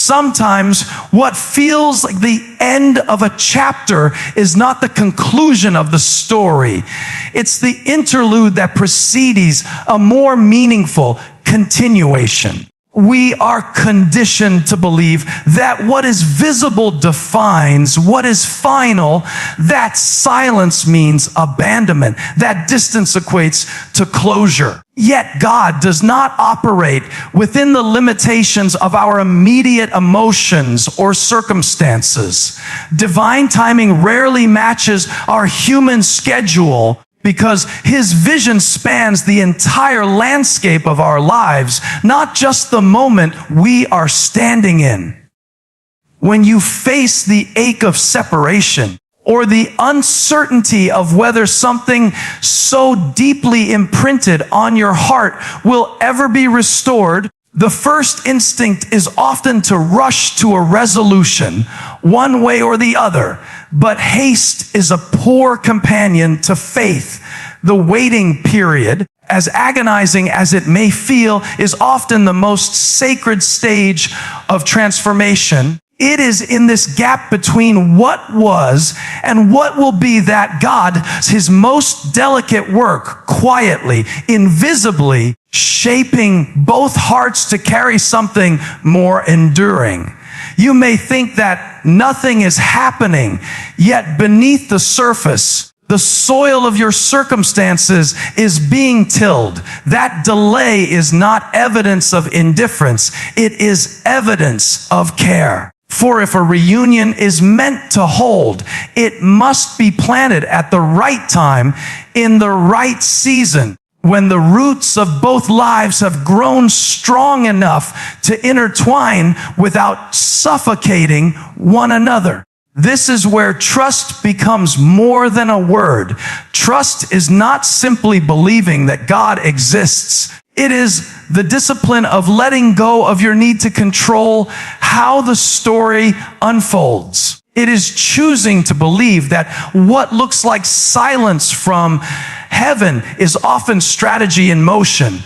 Sometimes what feels like the end of a chapter is not the conclusion of the story. It's the interlude that precedes a more meaningful continuation. We are conditioned to believe that what is visible defines what is final, that silence means abandonment, that distance equates to closure. Yet God does not operate within the limitations of our immediate emotions or circumstances. Divine timing rarely matches our human schedule, because his vision spans the entire landscape of our lives, not just the moment we are standing in. When you face the ache of separation or the uncertainty of whether something so deeply imprinted on your heart will ever be restored, the first instinct is often to rush to a resolution, one way or the other. But haste is a poor companion to faith. The waiting period, as agonizing as it may feel, is often the most sacred stage of transformation. It is in this gap between what was and what will be that God, his most delicate work, quietly, invisibly, shaping both hearts to carry something more enduring. You may think that nothing is happening, yet beneath the surface, the soil of your circumstances is being tilled. That delay is not evidence of indifference. It is evidence of care. For if a reunion is meant to hold, it must be planted at the right time, in the right season, when the roots of both lives have grown strong enough to intertwine without suffocating one another. This is where trust becomes more than a word. Trust is not simply believing that God exists. It is the discipline of letting go of your need to control how the story unfolds. It is choosing to believe that what looks like silence from heaven is often strategy in motion.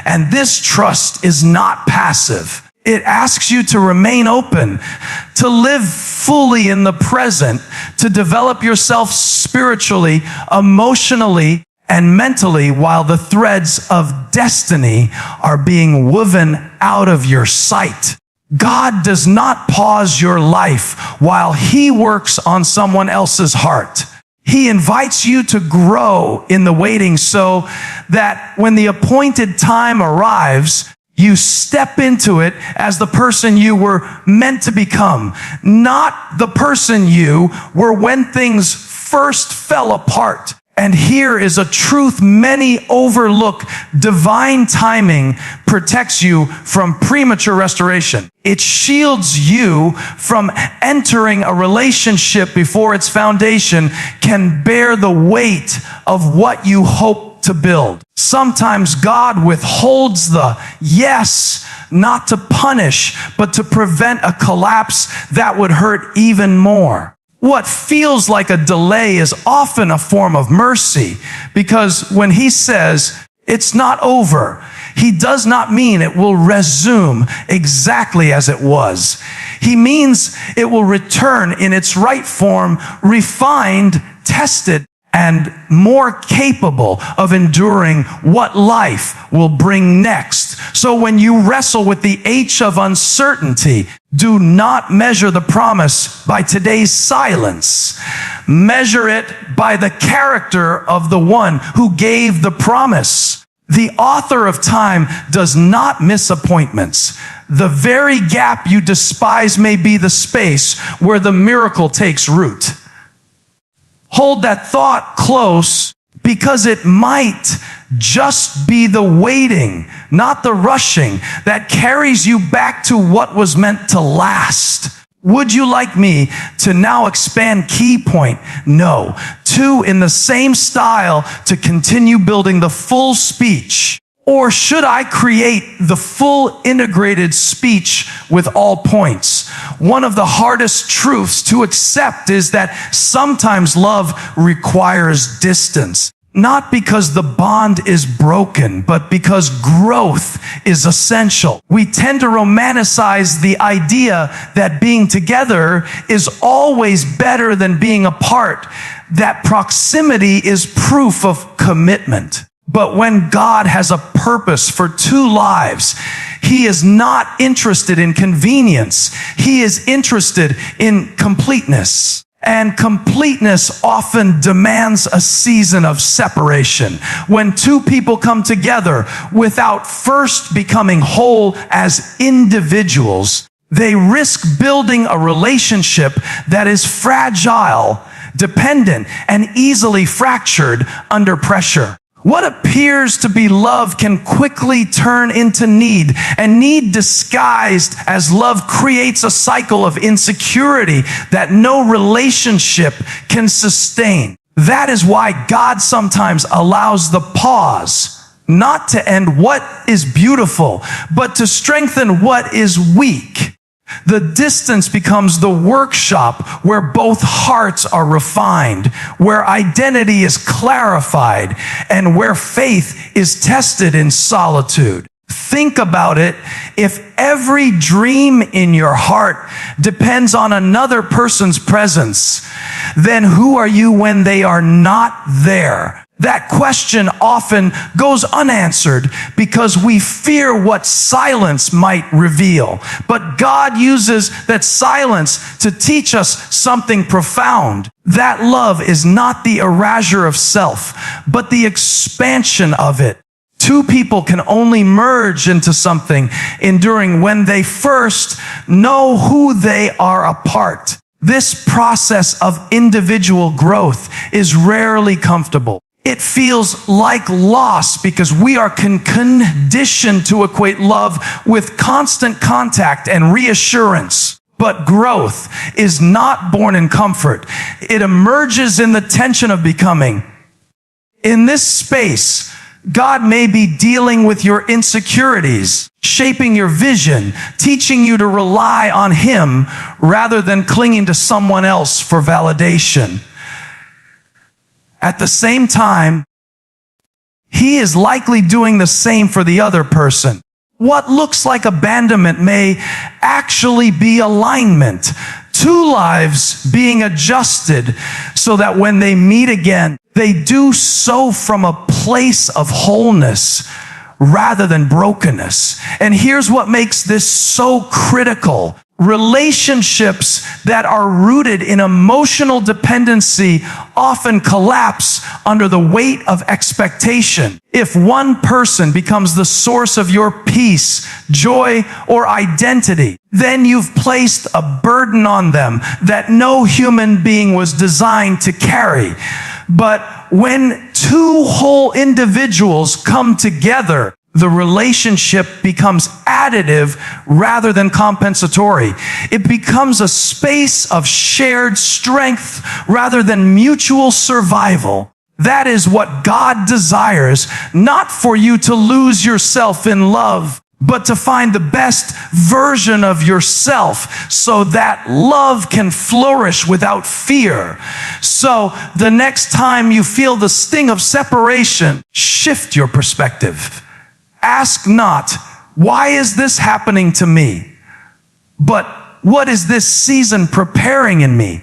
And this trust is not passive. It asks you to remain open, to live fully in the present, to develop yourself spiritually, emotionally, and mentally while the threads of destiny are being woven out of your sight. God does not pause your life while he works on someone else's heart. He invites you to grow in the waiting so that when the appointed time arrives, you step into it as the person you were meant to become, not the person you were when things first fell apart. And here is a truth many overlook. Divine timing protects you from premature restoration. It shields you from entering a relationship before its foundation can bear the weight of what you hope to build. Sometimes God withholds the yes, not to punish, but to prevent a collapse that would hurt even more. What feels like a delay is often a form of mercy, because when he says it's not over, he does not mean it will resume exactly as it was. He means it will return in its right form, refined, tested, and more capable of enduring what life will bring next. So when you wrestle with the H of uncertainty, do not measure the promise by today's silence. Measure it by the character of the one who gave the promise. The author of time does not miss appointments. The very gap you despise may be the space where the miracle takes root. Hold that thought close, because it might just be the waiting, not the rushing, that carries you back to what was meant to last. Would you like me to now expand key point? No. 2, in the same style, to continue building the full speech. Or should I create the full integrated speech with all points? One of the hardest truths to accept is that sometimes love requires distance. Not because the bond is broken, but because growth is essential. We tend to romanticize the idea that being together is always better than being apart, that proximity is proof of commitment. But when God has a purpose for two lives, He is not interested in convenience. He is interested in completeness. And completeness often demands a season of separation. When two people come together without first becoming whole as individuals, they risk building a relationship that is fragile, dependent, and easily fractured under pressure. What appears to be love can quickly turn into need, and need disguised as love creates a cycle of insecurity that no relationship can sustain. That is why God sometimes allows the pause, not to end what is beautiful, but to strengthen what is weak. The distance becomes the workshop where both hearts are refined, where identity is clarified, and where faith is tested in solitude. Think about it. If every dream in your heart depends on another person's presence, then who are you when they are not there? That question often goes unanswered because we fear what silence might reveal. But God uses that silence to teach us something profound. That love is not the erasure of self, but the expansion of it. Two people can only merge into something enduring when they first know who they are apart. This process of individual growth is rarely comfortable. It feels like loss because we are conditioned to equate love with constant contact and reassurance. But growth is not born in comfort. It emerges in the tension of becoming. In this space, God may be dealing with your insecurities, shaping your vision, teaching you to rely on Him rather than clinging to someone else for validation. At the same time, He is likely doing the same for the other person. What looks like abandonment may actually be alignment. Two lives being adjusted so that when they meet again, they do so from a place of wholeness rather than brokenness. And here's what makes this so critical. Relationships that are rooted in emotional dependency often collapse under the weight of expectation. If one person becomes the source of your peace, joy, or identity, then you've placed a burden on them that no human being was designed to carry. But when two whole individuals come together, the relationship becomes additive rather than compensatory. It becomes a space of shared strength rather than mutual survival. That is what God desires, not for you to lose yourself in love, but to find the best version of yourself so that love can flourish without fear. So the next time you feel the sting of separation, shift your perspective. Ask not, why is this happening to me? But what is this season preparing in me?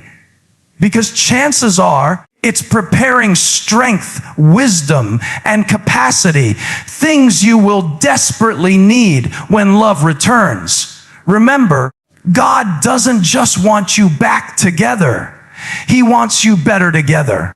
Because chances are it's preparing strength, wisdom, and capacity, things you will desperately need when love returns. Remember, God doesn't just want you back together. He wants you better together.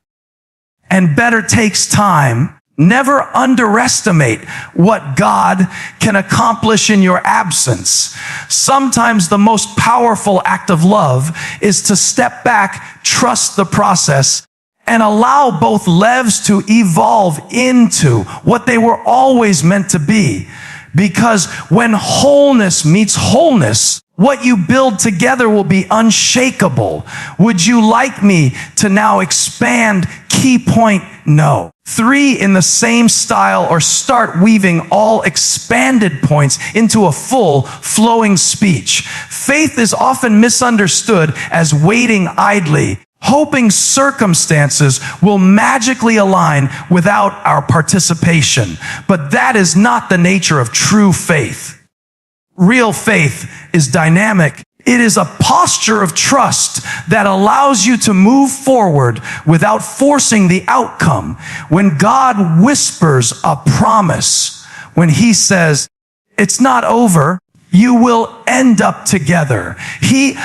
And better takes time. Never underestimate what God can accomplish in your absence. Sometimes the most powerful act of love is to step back, trust the process, and allow both lives to evolve into what they were always meant to be. Because when wholeness meets wholeness, what you build together will be unshakable. Would you like me to now expand? Key point, no. 3 in the same style, or start weaving all expanded points into a full, flowing speech. Faith is often misunderstood as waiting idly. hoping circumstances will magically align without our participation. But that is not the nature of true faith. Real faith is dynamic. It is a posture of trust that allows you to move forward without forcing the outcome. When God whispers a promise, when He says, it's not over, you will end up together. He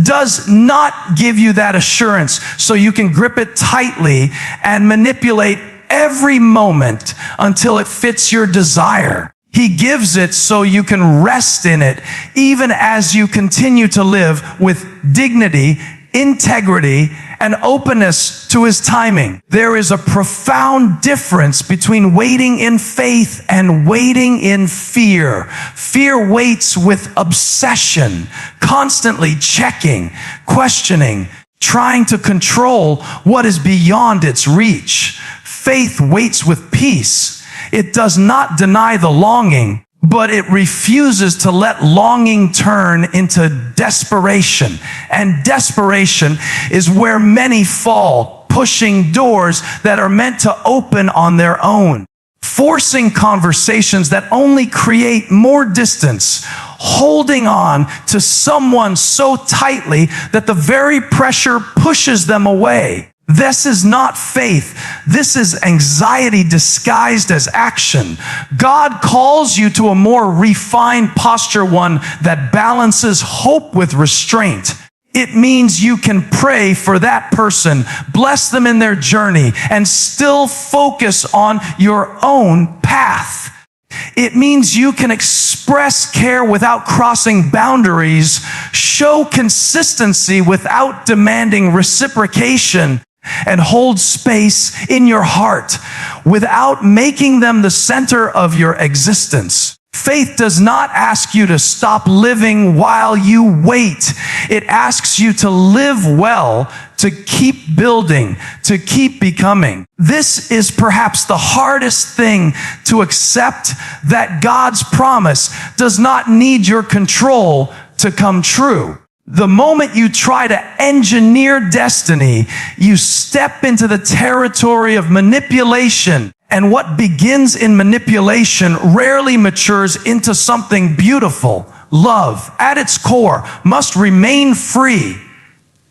does not give you that assurance so you can grip it tightly and manipulate every moment until it fits your desire. He gives it so you can rest in it, even as you continue to live with dignity, integrity, and openness to His timing. There is a profound difference between waiting in faith and waiting in fear. Fear waits with obsession, constantly checking, questioning, trying to control what is beyond its reach. Faith waits with peace. It does not deny the longing, but it refuses to let longing turn into desperation. And desperation is where many fall, pushing doors that are meant to open on their own, forcing conversations that only create more distance, holding on to someone so tightly that the very pressure pushes them away. This is not faith. This is anxiety disguised as action. God calls you to a more refined posture, one that balances hope with restraint. It means you can pray for that person, bless them in their journey, and still focus on your own path. It means you can express care without crossing boundaries, show consistency without demanding reciprocation, and hold space in your heart without making them the center of your existence. Faith does not ask you to stop living while you wait. It asks you to live well, to keep building, to keep becoming. This is perhaps the hardest thing to accept, that God's promise does not need your control to come true. The moment you try to engineer destiny, you step into the territory of manipulation. And what begins in manipulation rarely matures into something beautiful. Love, at its core, must remain free.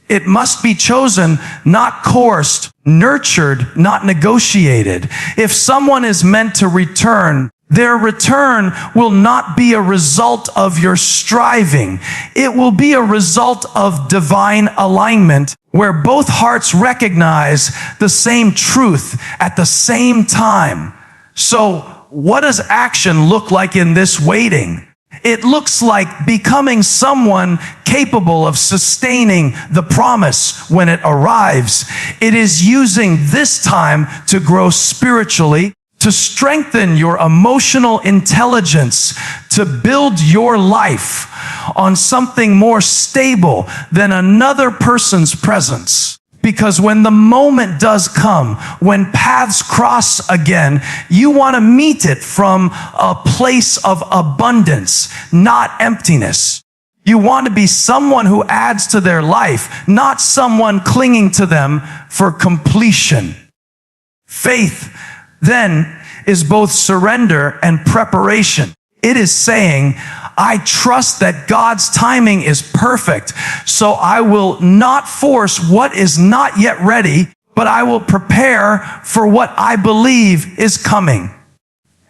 It must be chosen, not coerced, nurtured, not negotiated. If someone is meant to return, their return will not be a result of your striving. It will be a result of divine alignment, where both hearts recognize the same truth at the same time. So, what does action look like in this waiting? It looks like becoming someone capable of sustaining the promise when it arrives. It is using this time to grow spiritually, to strengthen your emotional intelligence, to build your life on something more stable than another person's presence. Because when the moment does come, when paths cross again, you want to meet it from a place of abundance, not emptiness. You want to be someone who adds to their life, not someone clinging to them for completion. Faith, then, is both surrender and preparation. It is saying, I trust that God's timing is perfect, so I will not force what is not yet ready, but I will prepare for what I believe is coming.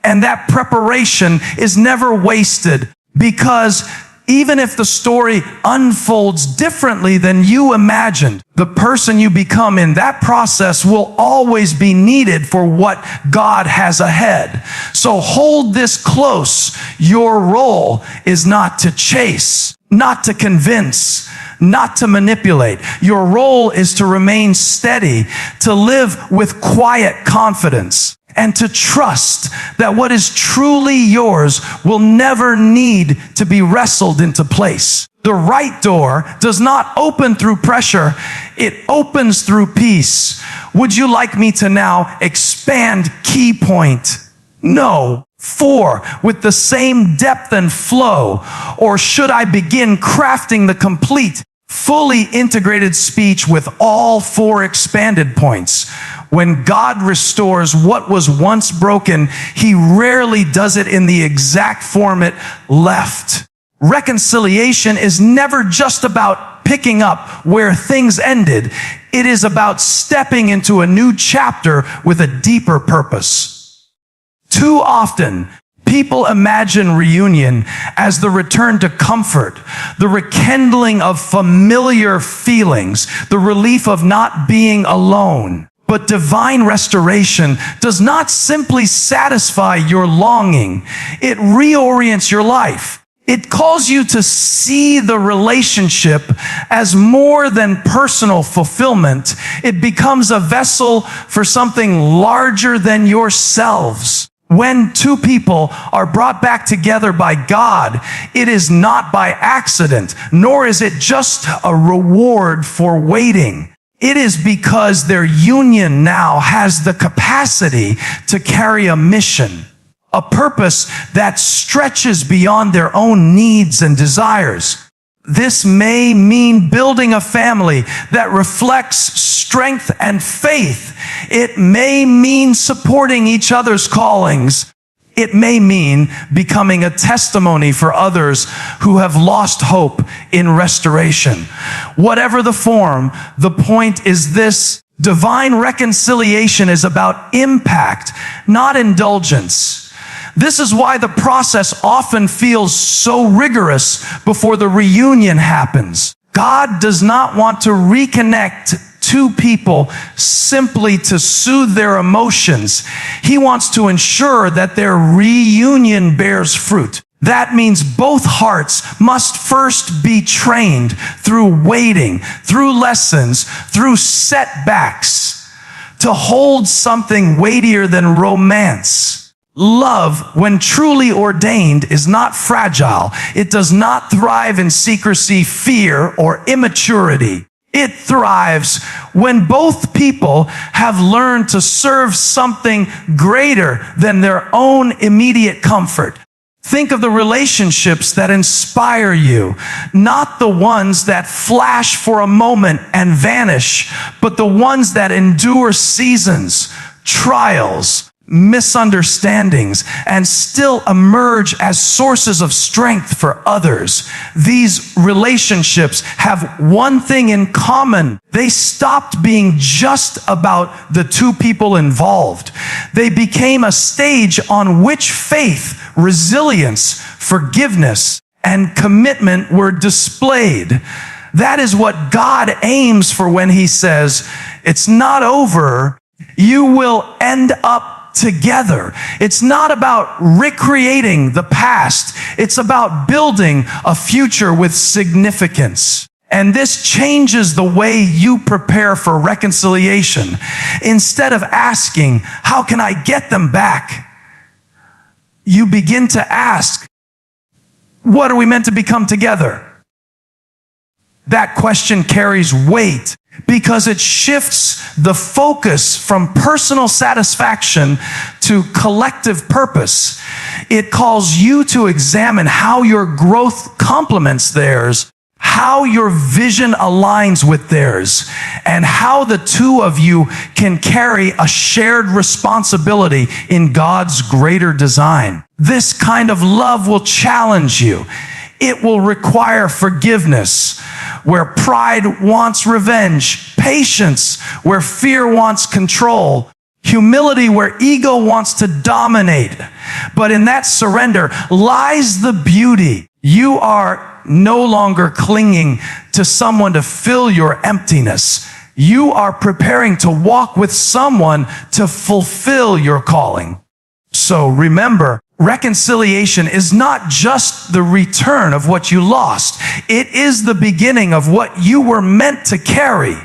And that preparation is never wasted, because even if the story unfolds differently than you imagined, the person you become in that process will always be needed for what God has ahead. So hold this close. Your role is not to chase, not to convince, not to manipulate. Your role is to remain steady, to live with quiet confidence, and to trust that what is truly yours will never need to be wrestled into place. The right door does not open through pressure. It opens through peace. Would you like me to now expand key point? No. 4, with the same depth and flow? Or should I begin crafting the complete fully integrated speech with all 4 expanded points. When God restores what was once broken, he rarely does it in the exact form it left. Reconciliation is never just about picking up where things ended. It is about stepping into a new chapter with a deeper purpose. Too often, people imagine reunion as the return to comfort, the rekindling of familiar feelings, the relief of not being alone. But divine restoration does not simply satisfy your longing. It reorients your life. It calls you to see the relationship as more than personal fulfillment. It becomes a vessel for something larger than yourselves. When 2 people are brought back together by God, it is not by accident, nor is it just a reward for waiting. It is because their union now has the capacity to carry a mission, a purpose that stretches beyond their own needs and desires. This may mean building a family that reflects strength and faith. It may mean supporting each other's callings. It may mean becoming a testimony for others who have lost hope in restoration. Whatever the form, the point is this: divine reconciliation is about impact, not indulgence. This is why the process often feels so rigorous before the reunion happens. God does not want to reconnect 2 people simply to soothe their emotions. He wants to ensure that their reunion bears fruit. That means both hearts must first be trained through waiting, through lessons, through setbacks, to hold something weightier than romance. Love, when truly ordained, is not fragile. It does not thrive in secrecy, fear, or immaturity. It thrives when both people have learned to serve something greater than their own immediate comfort. Think of the relationships that inspire you, not the ones that flash for a moment and vanish, but the ones that endure seasons, trials, misunderstandings, and still emerge as sources of strength for others. These relationships have one thing in common. They stopped being just about the 2 people involved. They became a stage on which faith, resilience, forgiveness, and commitment were displayed. That is what God aims for when he says, "It's not over. You will end up together." It's not about recreating the past. It's about building a future with significance. And this changes the way you prepare for reconciliation. Instead of asking, "How can I get them back?" you begin to ask, "What are we meant to become together?" That question carries weight because it shifts the focus from personal satisfaction to collective purpose. It calls you to examine how your growth complements theirs, how your vision aligns with theirs, and how the 2 of you can carry a shared responsibility in God's greater design. This kind of love will challenge you. It will require forgiveness where pride wants revenge, patience where fear wants control, humility where ego wants to dominate. But in that surrender lies the beauty. You are no longer clinging to someone to fill your emptiness. You are preparing to walk with someone to fulfill your calling. So remember, reconciliation is not just the return of what you lost. It is the beginning of what you were meant to carry.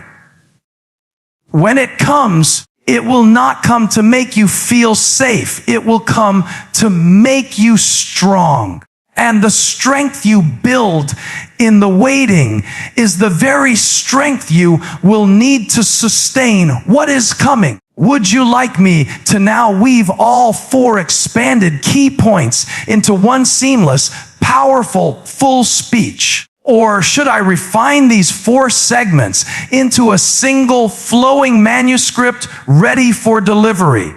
When it comes, it will not come to make you feel safe. It will come to make you strong. And the strength you build in the waiting is the very strength you will need to sustain what is coming. Would you like me to now weave all 4 expanded key points into one seamless, powerful, full speech? Or should I refine these 4 segments into a single flowing manuscript ready for delivery?